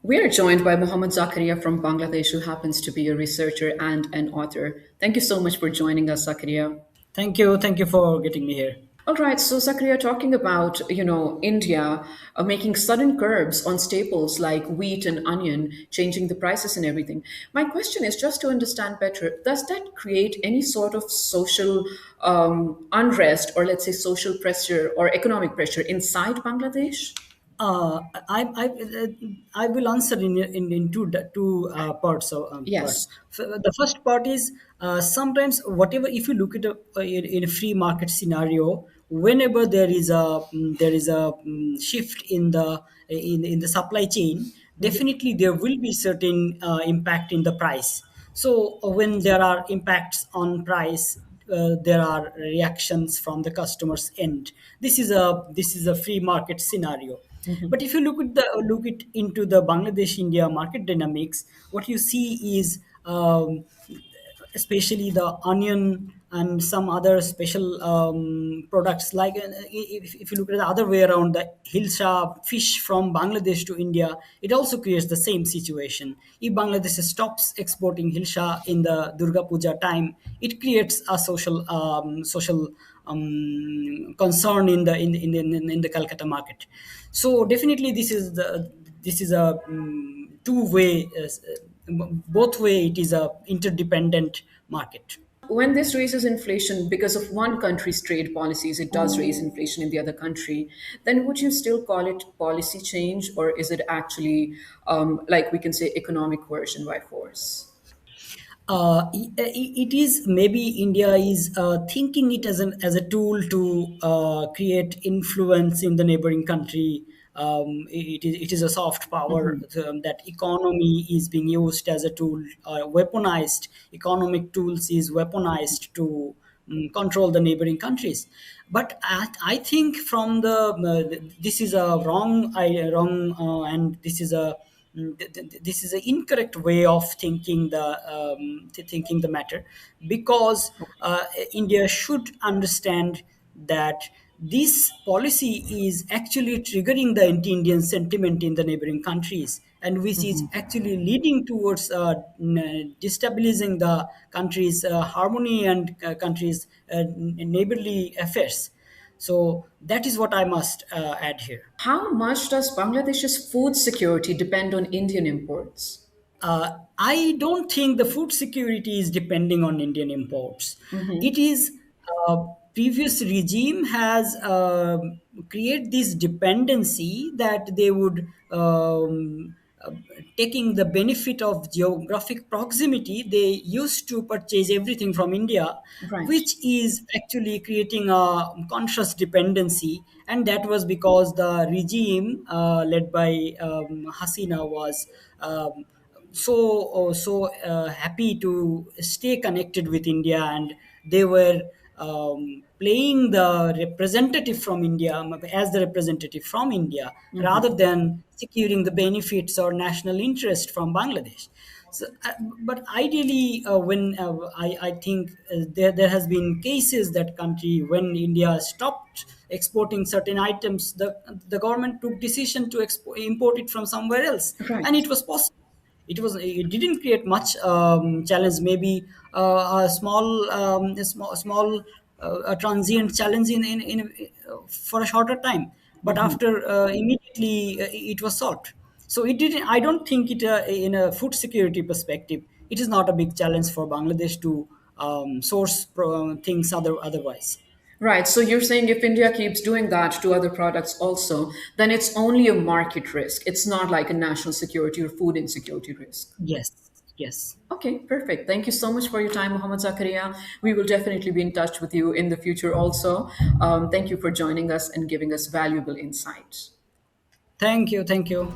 We are joined by Muhammad Zakaria from Bangladesh, who happens to be a researcher and an author. Thank you so much for joining us, Zakaria. Thank you. Thank you for getting me here. All right, so Zakaria, talking about India making sudden curbs on staples like wheat and onion, changing the prices and everything. My question is just to understand better: does that create any sort of social unrest, or let's say social pressure or economic pressure inside Bangladesh? Uh, I will answer in two parts. Yes. The first part is sometimes whatever, if you look at in a free market scenario, whenever there is a shift in the supply chain, definitely there will be certain impact in the price. So when there are impacts on price, there are reactions from the customer's end. This is a free market scenario. But if you look it into the Bangladesh India market dynamics, what you see is especially the onion and some other special products like if you look at the other way around, the hilsa fish from Bangladesh to India, it also creates the same situation. If Bangladesh stops exporting hilsa in the Durga Puja time, it creates a social concern in the Calcutta market. So definitely this is a two way, both way it is a interdependent market. When this raises inflation because of one country's trade policies, it does raise inflation in the other country, then would you still call it policy change, or is it actually, like we can say, economic coercion by force? It is, maybe India is thinking it as a tool to create influence in the neighboring country. It is a soft power, that economy is being used as a tool, weaponized economic tools is weaponized to control the neighboring countries. But I think from this is a wrong, and this is an incorrect way of thinking the matter, because India should understand that this policy is actually triggering the anti-Indian sentiment in the neighboring countries, and which is actually leading towards destabilizing the country's harmony and country's neighborly affairs. So that is what I must add here. How much does Bangladesh's food security depend on Indian imports? I don't think the food security is depending on Indian imports. It is previous regime has create this dependency that they would taking the benefit of geographic proximity. They used to purchase everything from India, Right. which is actually creating a conscious dependency, and that was because the regime led by Hasina was. Happy to stay connected with India, and they were playing the representative from India, as the representative from India, rather than securing the benefits or national interest from Bangladesh. So, but ideally, when I think there has been cases that country when India stopped exporting certain items, the government took decision to import it from somewhere else, and Right. it was possible. It didn't create much challenge, maybe a small a transient challenge for a shorter time, but after immediately it was solved. So it didn't, I don't think it in a food security perspective, it is not a big challenge for Bangladesh to source things otherwise. Right. So you're saying if India keeps doing that to other products also, then it's only a market risk. It's not like a national security or food insecurity risk. Yes, yes. Okay, perfect. Thank you so much for your time, Muhammad Zakaria. We will definitely be in touch with you in the future also. Thank you for joining us and giving us valuable insights. Thank you, thank you.